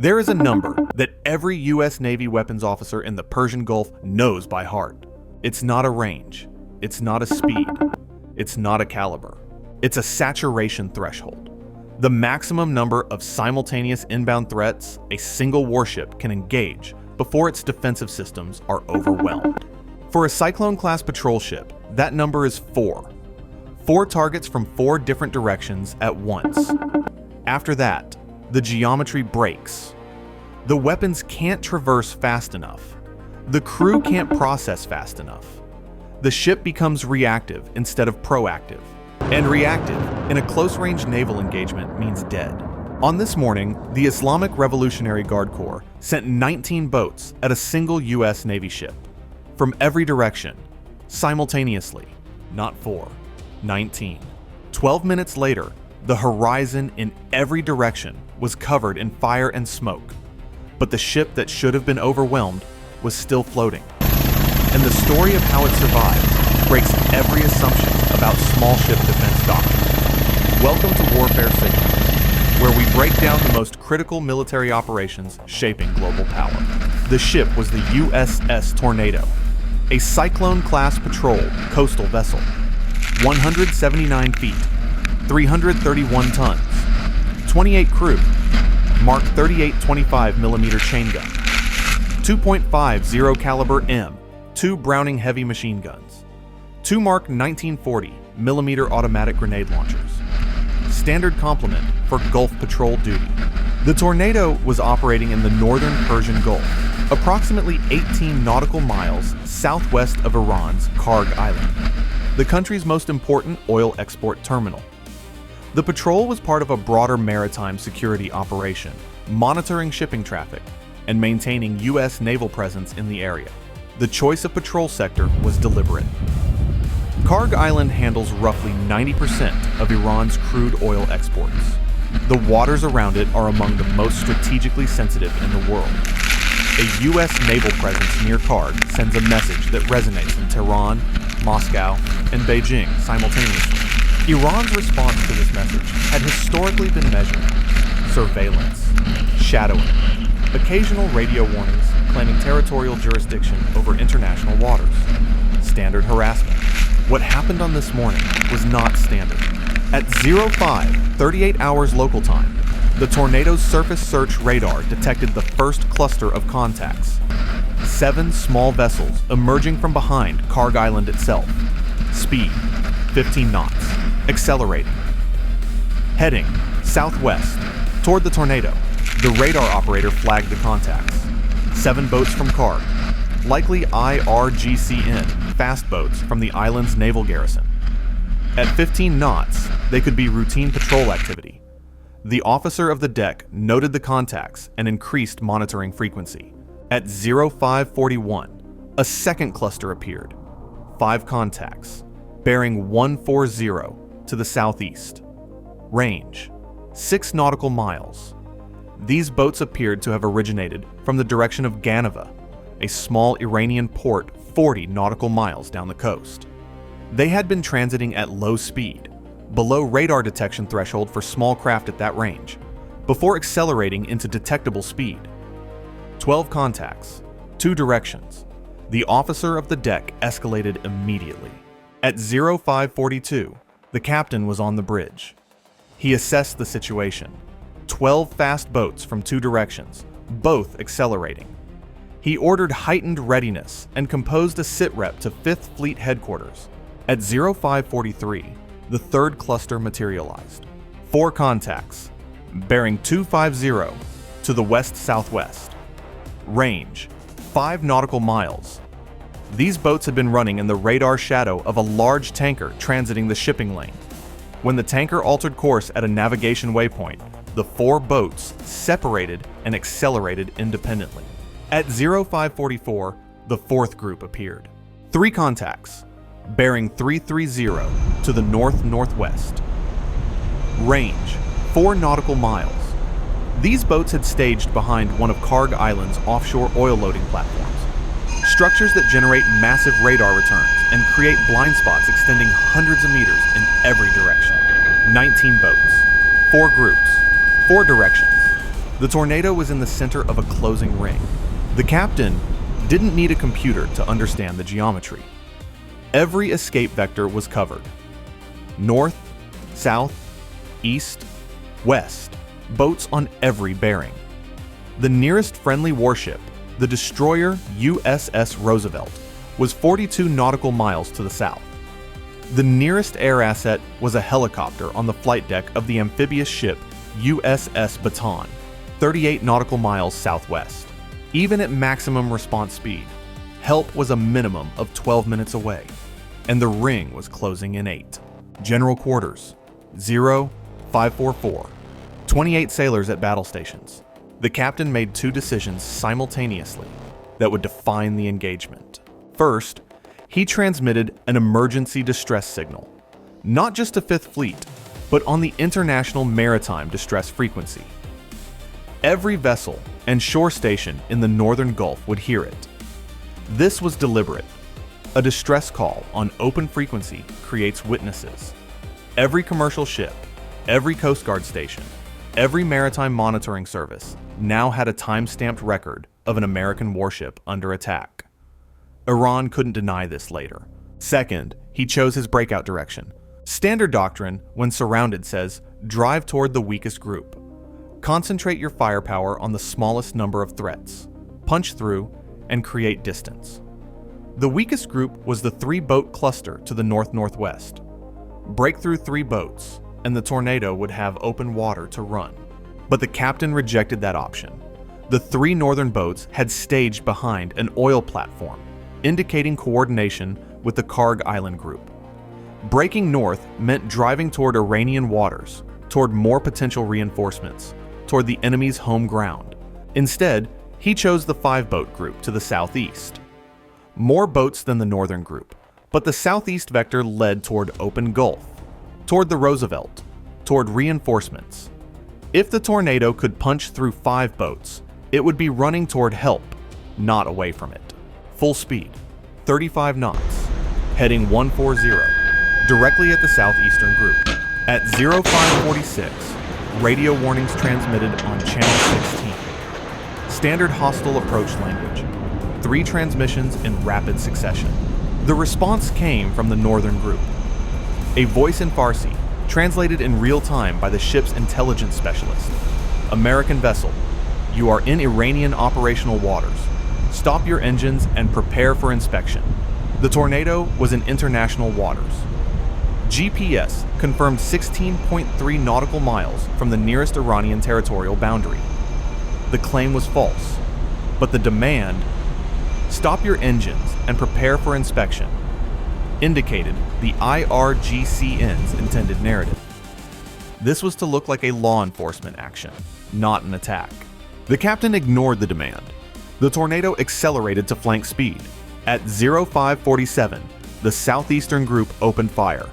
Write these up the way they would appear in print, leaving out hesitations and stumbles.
There is a number that every U.S. Navy weapons officer in the Persian Gulf knows by heart. It's not a range. It's not a speed. It's not a caliber. It's a saturation threshold. The maximum number of simultaneous inbound threats a single warship can engage before its defensive systems are overwhelmed. For a Cyclone-class patrol ship, that number is 4. 4 targets from 4 different directions at once. After that, the geometry breaks. The weapons can't traverse fast enough. The crew can't process fast enough. The ship becomes reactive instead of proactive. And reactive in a close-range naval engagement means dead. On this morning, the Islamic Revolutionary Guard Corps sent 19 boats at a single U.S. Navy ship. From every direction, simultaneously, not 4, 19. 12 minutes later, the horizon in every direction was covered in fire and smoke, but the ship that should have been overwhelmed was still floating. And the story of how it survived breaks every assumption about small ship defense doctrine. Welcome to Warfare Signals, where we break down the most critical military operations shaping global power. The ship was the USS Tornado, a Cyclone-class patrol coastal vessel, 179 feet, 331 tons, 28 crew, Mark 38 25mm chain gun, 2.50 caliber M, 2 Browning heavy machine guns, 2 Mark 1940mm automatic grenade launchers. Standard complement for Gulf patrol duty. The Tornado was operating in the northern Persian Gulf, approximately 18 nautical miles southwest of Iran's Kharg Island, the country's most important oil export terminal. The patrol was part of a broader maritime security operation, monitoring shipping traffic and maintaining U.S. naval presence in the area. The choice of patrol sector was deliberate. Kharg Island handles roughly 90% of Iran's crude oil exports. The waters around it are among the most strategically sensitive in the world. A U.S. naval presence near Kharg sends a message that resonates in Tehran, Moscow, and Beijing simultaneously. Iran's response to this message had historically been measured: surveillance, shadowing, occasional radio warnings claiming territorial jurisdiction over international waters, standard harassment. What happened on this morning was not standard. At 05:38 hours local time, the Tornado's surface search radar detected the first cluster of contacts. 7 small vessels emerging from behind Kharg Island itself. Speed, 15 knots. Accelerating. Heading southwest toward the Tornado, the radar operator flagged the contacts. 7 boats from Kharg, likely IRGCN fast boats from the island's naval garrison. At 15 knots, they could be routine patrol activity. The officer of the deck noted the contacts and increased monitoring frequency. At 0541, a second cluster appeared. 5 contacts, bearing 140 to the southeast. Range, 6 nautical miles. These boats appeared to have originated from the direction of Ganeva, a small Iranian port 40 nautical miles down the coast. They had been transiting at low speed, below radar detection threshold for small craft at that range, before accelerating into detectable speed. 12 contacts, 2 directions. The officer of the deck escalated immediately. At 0542, the captain was on the bridge. He assessed the situation. 12 fast boats from 2 directions, both accelerating. He ordered heightened readiness and composed a sitrep to 5th Fleet Headquarters. At 0543, the 3rd cluster materialized. 4 contacts, bearing 250 to the west-southwest. Range, 5 nautical miles. These boats had been running in the radar shadow of a large tanker transiting the shipping lane. When the tanker altered course at a navigation waypoint, the 4 boats separated and accelerated independently. At 0544, the 4th group appeared. 3 contacts, bearing 330 to the north-northwest. Range, 4 nautical miles. These boats had staged behind one of Kharg Island's offshore oil loading platforms. Structures that generate massive radar returns and create blind spots extending hundreds of meters in every direction. 19 boats, 4 groups, 4 directions. The Tornado was in the center of a closing ring. The captain didn't need a computer to understand the geometry. Every escape vector was covered. North, south, east, west, boats on every bearing. The nearest friendly warship, the destroyer USS Roosevelt, was 42 nautical miles to the south. The nearest air asset was a helicopter on the flight deck of the amphibious ship USS Baton, 38 nautical miles southwest. Even at maximum response speed, help was a minimum of 12 minutes away, and the ring was closing in 8. General quarters, 0544. 28 sailors at battle stations. The captain made 2 decisions simultaneously that would define the engagement. First, he transmitted an emergency distress signal, not just to Fifth Fleet, but on the International Maritime Distress Frequency. Every vessel and shore station in the Northern Gulf would hear it. This was deliberate. A distress call on open frequency creates witnesses. Every commercial ship, every Coast Guard station, every maritime monitoring service now had a time-stamped record of an American warship under attack. Iran couldn't deny this later. Second, he chose his breakout direction. Standard doctrine, when surrounded, says, drive toward the weakest group. Concentrate your firepower on the smallest number of threats, punch through, and create distance. The weakest group was the 3-boat cluster to the north-northwest. Break through 3 boats, and the Tornado would have open water to run. But the captain rejected that option. The 3 northern boats had staged behind an oil platform, indicating coordination with the Kharg Island group. Breaking north meant driving toward Iranian waters, toward more potential reinforcements, toward the enemy's home ground. Instead, he chose the 5-boat group to the southeast. More boats than the northern group, but the southeast vector led toward open Gulf, toward the Roosevelt, toward reinforcements. If the Tornado could punch through 5 boats, it would be running toward help, not away from it. Full speed, 35 knots, heading 140, directly at the southeastern group. At 0546, radio warnings transmitted on channel 16. Standard hostile approach language. 3 transmissions in rapid succession. The response came from the northern group. A voice in Farsi, translated in real time by the ship's intelligence specialist. American vessel, you are in Iranian operational waters. Stop your engines and prepare for inspection. The Tornado was in international waters. GPS confirmed 16.3 nautical miles from the nearest Iranian territorial boundary. The claim was false, but the demand, stop your engines and prepare for inspection, indicated the IRGCN's intended narrative. This was to look like a law enforcement action, not an attack. The captain ignored the demand. The Tornado accelerated to flank speed. At 0547, the southeastern group opened fire.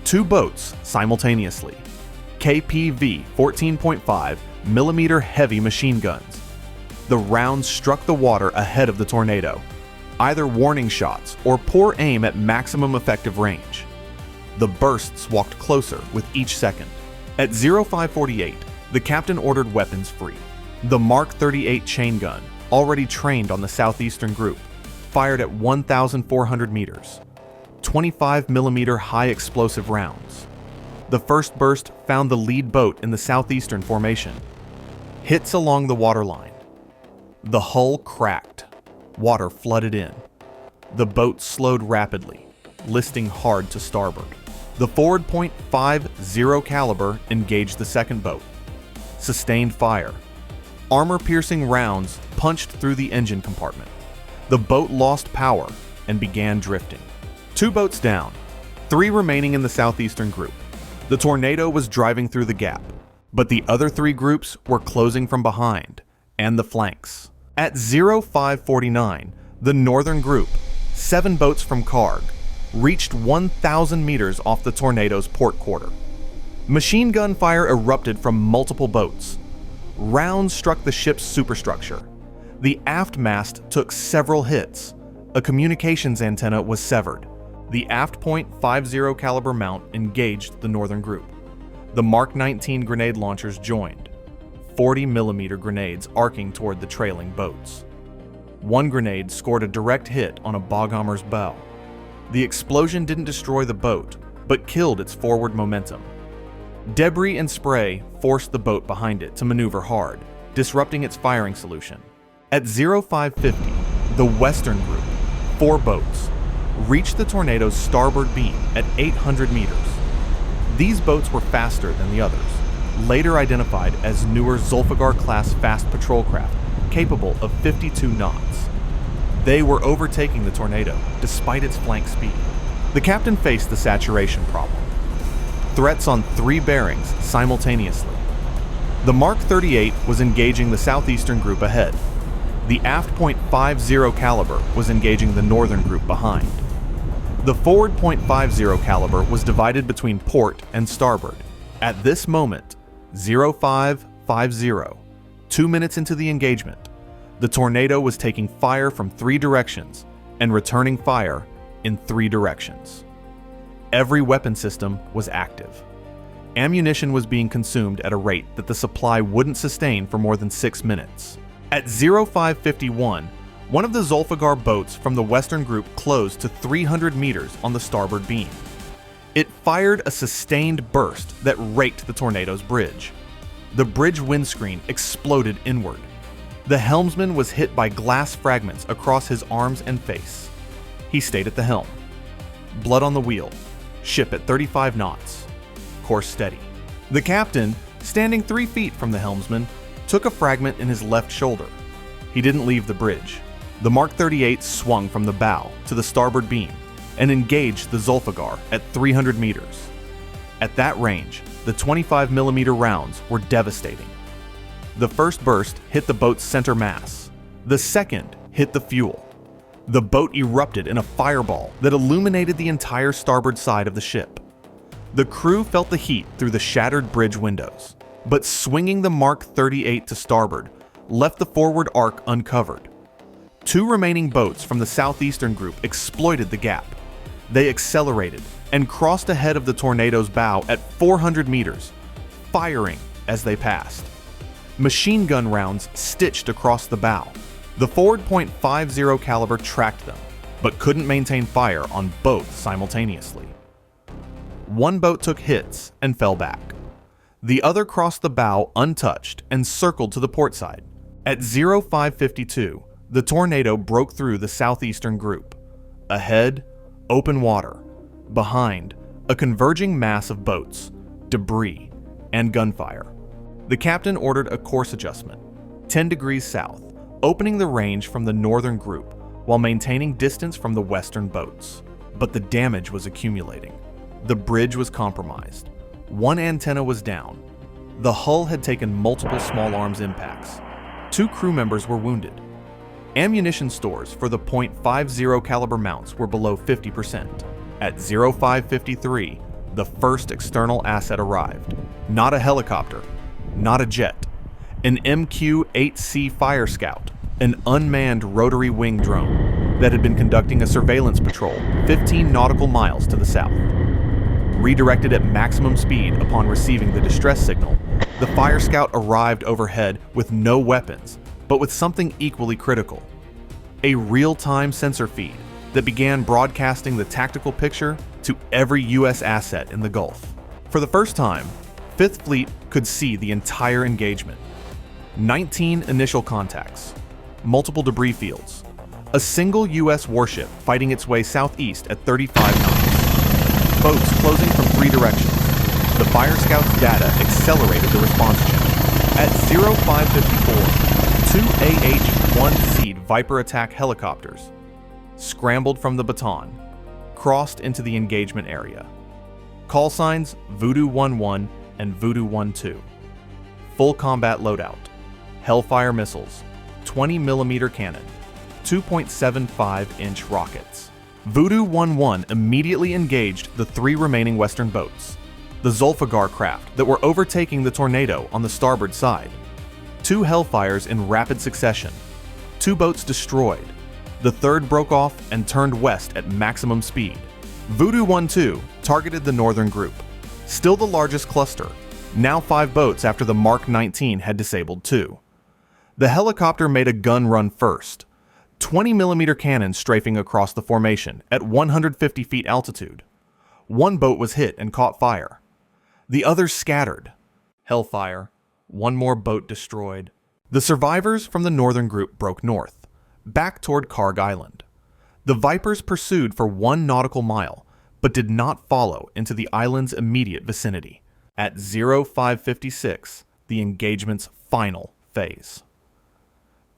2 boats simultaneously. KPV 14.5 millimeter heavy machine guns. The rounds struck the water ahead of the Tornado, either warning shots or poor aim at maximum effective range. The bursts walked closer with each second. At 0548, the captain ordered weapons free. The Mark 38 chain gun, already trained on the southeastern group, fired at 1,400 meters. 25 millimeter high explosive rounds. The first burst found the lead boat in the southeastern formation. Hits along the waterline. The hull cracked. Water flooded in. The boat slowed rapidly, listing hard to starboard. The forward .50 caliber engaged the second boat. Sustained fire. Armor-piercing rounds punched through the engine compartment. The boat lost power and began drifting. 2 boats down, 3 remaining in the southeastern group. The Tornado was driving through the gap, but the other 3 groups were closing from behind and the flanks. At 0549, the northern group, 7 boats from Kharg, reached 1,000 meters off the Tornado's port quarter. Machine gun fire erupted from multiple boats. Rounds struck the ship's superstructure. The aft mast took several hits. A communications antenna was severed. The aft .50 caliber mount engaged the northern group. The Mark 19 grenade launchers joined. 40mm grenades arcing toward the trailing boats. One grenade scored a direct hit on a boghommer's bow. The explosion didn't destroy the boat, but killed its forward momentum. Debris and spray forced the boat behind it to maneuver hard, disrupting its firing solution. At 0550, the Western Group, 4 boats, reached the Tornado's starboard beam at 800 meters. These boats were faster than the others, later identified as newer Zulfiqar-class fast patrol craft capable of 52 knots. They were overtaking the Tornado despite its flank speed. The captain faced the saturation problem. Threats on 3 bearings simultaneously. The Mark 38 was engaging the southeastern group ahead. The aft .50 caliber was engaging the northern group behind. The forward .50 caliber was divided between port and starboard. At this moment, 0550, 2 minutes into the engagement, the Tornado was taking fire from 3 directions and returning fire in 3 directions. Every weapon system was active. Ammunition was being consumed at a rate that the supply wouldn't sustain for more than 6 minutes. At 0551, one of the Zulfiqar boats from the Western Group closed to 300 meters on the starboard beam. It fired a sustained burst that raked the Tornado's bridge. The bridge windscreen exploded inward. The helmsman was hit by glass fragments across his arms and face. He stayed at the helm. Blood on the wheel. Ship at 35 knots. Course steady. The captain, standing 3 feet from the helmsman, took a fragment in his left shoulder. He didn't leave the bridge. The Mark 38 swung from the bow to the starboard beam and engaged the Zulfiqar at 300 meters. At that range, the 25mm rounds were devastating. The first burst hit the boat's center mass. The second hit the fuel. The boat erupted in a fireball that illuminated the entire starboard side of the ship. The crew felt the heat through the shattered bridge windows, but swinging the Mark 38 to starboard left the forward arc uncovered. 2 remaining boats from the southeastern group exploited the gap. They accelerated and crossed ahead of the Tornado's bow at 400 meters, firing as they passed. Machine gun rounds stitched across the bow. The forward .50 caliber tracked them, but couldn't maintain fire on both simultaneously. One boat took hits and fell back. The other crossed the bow untouched and circled to the port side. At 0552, the Tornado broke through the southeastern group. Ahead, open water. Behind, a converging mass of boats, debris, and gunfire. The captain ordered a course adjustment, 10 degrees south, opening the range from the northern group while maintaining distance from the western boats. But the damage was accumulating. The bridge was compromised. One antenna was down. The hull had taken multiple small arms impacts. 2 crew members were wounded. Ammunition stores for the .50 caliber mounts were below 50%. At 0553, the first external asset arrived. Not a helicopter, not a jet. An MQ-8C Fire Scout, an unmanned rotary wing drone that had been conducting a surveillance patrol 15 nautical miles to the south. Redirected at maximum speed upon receiving the distress signal, the Fire Scout arrived overhead with no weapons, but with something equally critical: a real-time sensor feed that began broadcasting the tactical picture to every U.S. asset in the Gulf. For the first time, 5th Fleet could see the entire engagement. 19 initial contacts, multiple debris fields, a single U.S. warship fighting its way southeast at 35 knots, boats closing from 3 directions. The Fire Scout's data accelerated the response chain. At 0554, 2 AH-1C Viper attack helicopters scrambled from the Baton, crossed into the engagement area. Call signs Voodoo 11 and Voodoo 12. Full combat loadout. Hellfire missiles, 20mm cannon, 2.75-inch rockets. Voodoo 11 immediately engaged the 3 remaining western boats, the Zulfiqar craft that were overtaking the Tornado on the starboard side. 2 Hellfires in rapid succession. 2 boats destroyed. The 3rd broke off and turned west at maximum speed. Voodoo 12 targeted the northern group, still the largest cluster, now 5 boats after the Mark 19 had disabled 2. The helicopter made a gun run first, 20mm cannons strafing across the formation at 150 feet altitude. 1 boat was hit and caught fire. The others scattered. Hellfire. 1 more boat destroyed. The survivors from the northern group broke north, back toward Kharg Island. The Vipers pursued for 1 nautical mile, but did not follow into the island's immediate vicinity. At 0556, the engagement's final phase.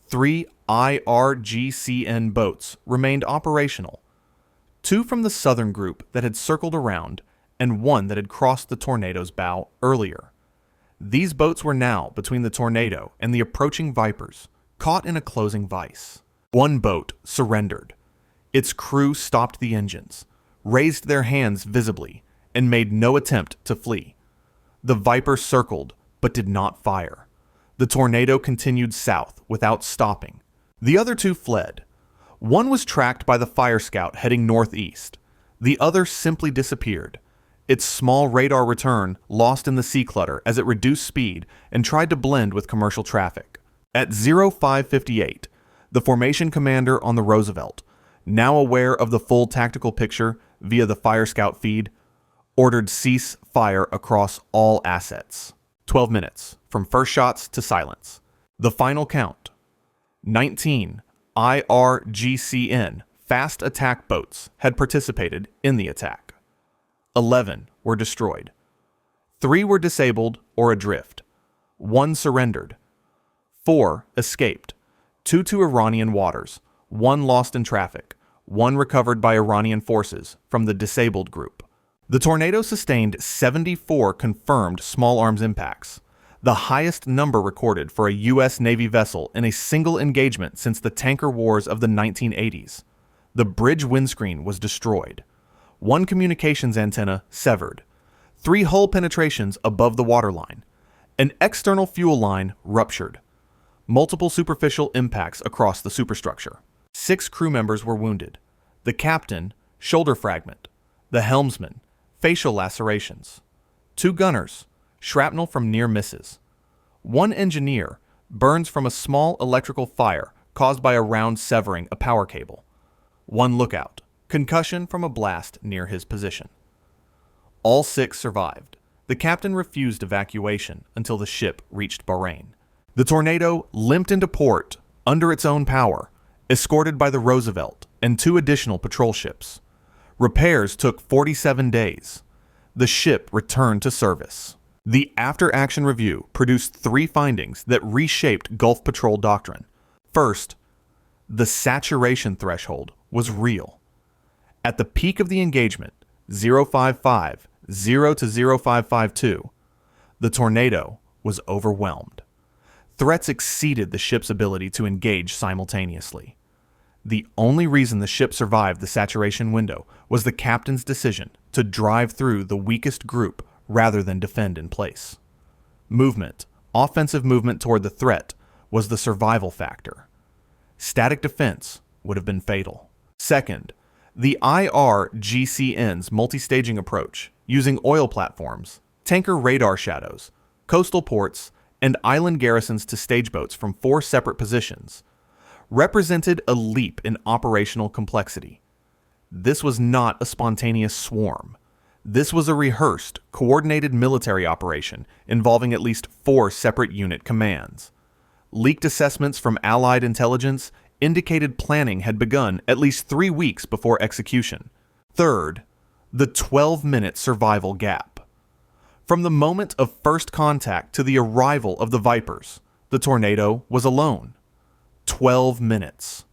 3 IRGCN boats remained operational, 2 from the southern group that had circled around, and 1 that had crossed the Tornado's bow earlier. These boats were now between the Tornado and the approaching Vipers, caught in a closing vice. 1 boat surrendered. Its crew stopped the engines, raised their hands visibly, and made no attempt to flee. The Viper circled, but did not fire. The Tornado continued south without stopping. The other 2 fled. 1 was tracked by the fire scout heading northeast. The other simply disappeared. Its small radar return lost in the sea clutter as it reduced speed and tried to blend with commercial traffic. At 0558, the formation commander on the Roosevelt, now aware of the full tactical picture via the fire scout feed, ordered cease fire across all assets. 12 minutes from first shots to silence. The final count. 19 IRGCN fast attack boats had participated in the attack. 11 were destroyed. 3 were disabled or adrift. 1 surrendered. 4 escaped. 2 to Iranian waters. 1 lost in traffic. 1 recovered by Iranian forces from the disabled group. The Tornado sustained 74 confirmed small arms impacts, the highest number recorded for a U.S. Navy vessel in a single engagement since the tanker wars of the 1980s. The bridge windscreen was destroyed. 1 communications antenna severed. 3 hull penetrations above the waterline. An external fuel line ruptured. Multiple superficial impacts across the superstructure. 6 crew members were wounded. The captain, shoulder fragment. The helmsman, facial lacerations. 2 gunners, shrapnel from near misses. 1 engineer, burns from a small electrical fire caused by a round severing a power cable. 1 lookout, concussion from a blast near his position. All 6 survived. The captain refused evacuation until the ship reached Bahrain. The Tornado limped into port under its own power, escorted by the Roosevelt and 2 additional patrol ships. Repairs took 47 days. The ship returned to service. The after-action review produced 3 findings that reshaped Gulf Patrol doctrine. First, the saturation threshold was real. At the peak of the engagement, 055, 0 to 0552, the Tornado was overwhelmed. Threats exceeded the ship's ability to engage simultaneously. The only reason the ship survived the saturation window was the captain's decision to drive through the weakest group rather than defend in place. Movement, offensive movement toward the threat, was the survival factor. Static defense would have been fatal. Second, the IRGCN's multi-staging approach, using oil platforms, tanker radar shadows, coastal ports, and island garrisons to stage boats from 4 separate positions, represented a leap in operational complexity. This was not a spontaneous swarm. This was a rehearsed, coordinated military operation involving at least 4 separate unit commands. Leaked assessments from Allied intelligence indicated planning had begun at least 3 weeks before execution. Third, the 12-minute survival gap. From the moment of first contact to the arrival of the Vipers, the Tornado was alone. 12 minutes.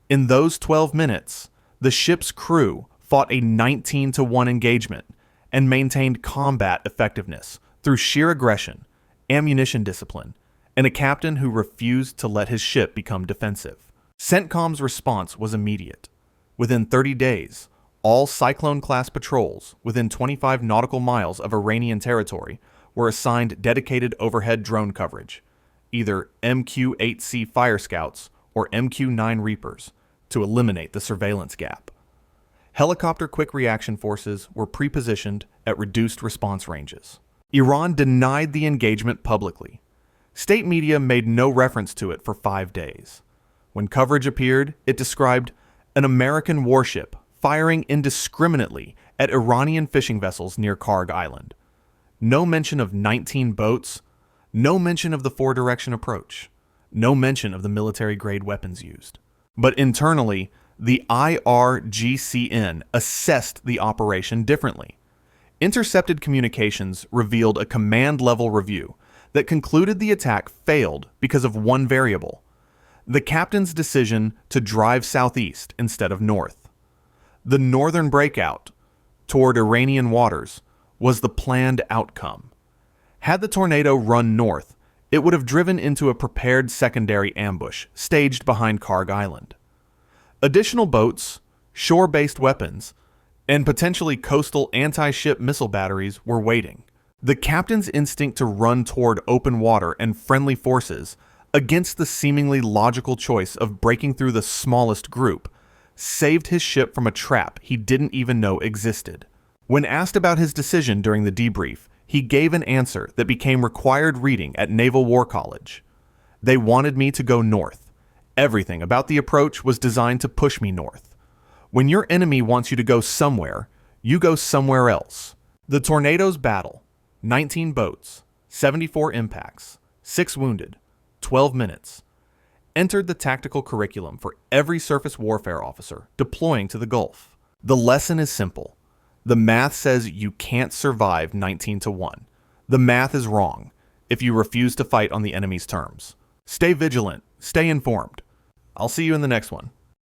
In those 12 minutes, the ship's crew fought a 19-to-1 engagement and maintained combat effectiveness through sheer aggression, ammunition discipline, and a captain who refused to let his ship become defensive. CENTCOM's response was immediate. Within 30 days, all Cyclone-class patrols within 25 nautical miles of Iranian territory were assigned dedicated overhead drone coverage, either MQ-8C Fire Scouts or MQ-9 Reapers, to eliminate the surveillance gap. Helicopter quick reaction forces were pre-positioned at reduced response ranges. Iran denied the engagement publicly. State media made no reference to it for 5 days. When coverage appeared, it described an American warship firing indiscriminately at Iranian fishing vessels near Kharg Island. No mention of 19 boats, no mention of the four-direction approach, no mention of the military-grade weapons used. But internally, the IRGCN assessed the operation differently. Intercepted communications revealed a command-level review that concluded the attack failed because of one variable: the captain's decision to drive southeast instead of north. The northern breakout toward Iranian waters was the planned outcome. Had the Tornado run north, it would have driven into a prepared secondary ambush staged behind Kharg Island. Additional boats, shore-based weapons, and potentially coastal anti-ship missile batteries were waiting. The captain's instinct to run toward open water and friendly forces against the seemingly logical choice of breaking through the smallest group saved his ship from a trap he didn't even know existed. When asked about his decision during the debrief, he gave an answer that became required reading at Naval War College. They wanted me to go north. Everything about the approach was designed to push me north. When your enemy wants you to go somewhere, you go somewhere else. The Tornado's battle: 19 boats, 74 impacts, 6 wounded, 12 minutes, entered the tactical curriculum for every surface warfare officer deploying to the Gulf. The lesson is simple. The math says you can't survive 19-1. The math is wrong if you refuse to fight on the enemy's terms. Stay vigilant, stay informed. I'll see you in the next one.